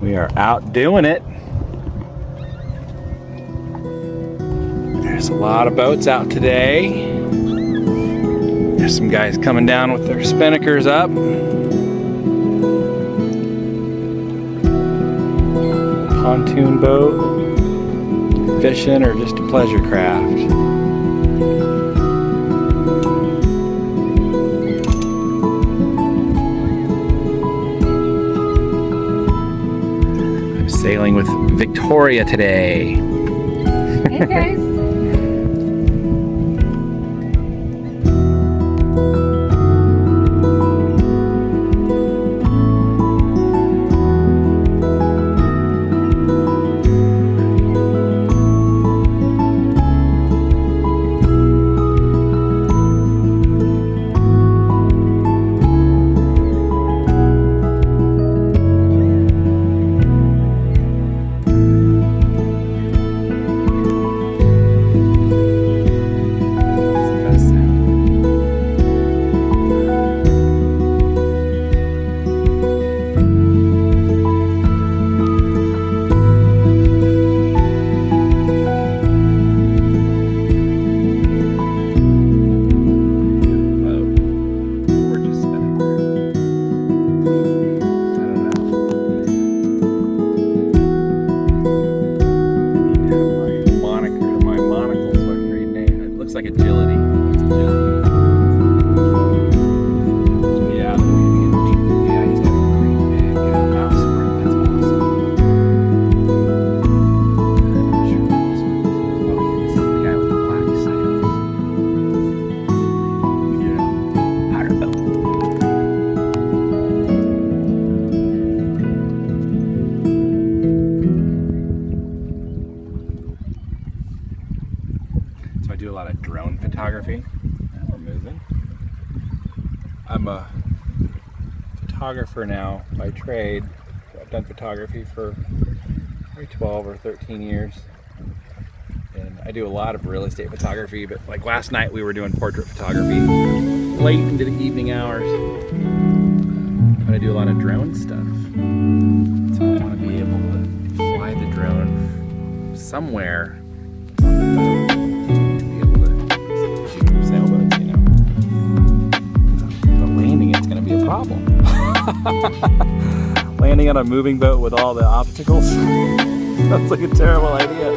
We are out doing it. There's a lot of boats out today. There's some guys coming down with their spinnakers up. Pontoon boat, fishing, or just a pleasure craft. I'm sailing with Victoria today. Hey guys. Like agility. It's agility. Yeah, he's got a great big mouse spring. That's awesome. I'm not sure what this one is. Oh, this is the guy with the black sails. Yeah. I don't know. So I do a lot of drone photography. We're moving. I'm a photographer now by trade. I've done photography for maybe 12 or 13 years. And I do a lot of real estate photography, but like last night we were doing portrait photography late into the evening hours. But I do a lot of drone stuff. So I want to be able to fly the drone somewhere on the boat. Problem. Landing on a moving boat with all the obstacles sounds like a terrible idea.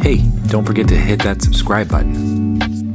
Hey, don't forget to hit that subscribe button.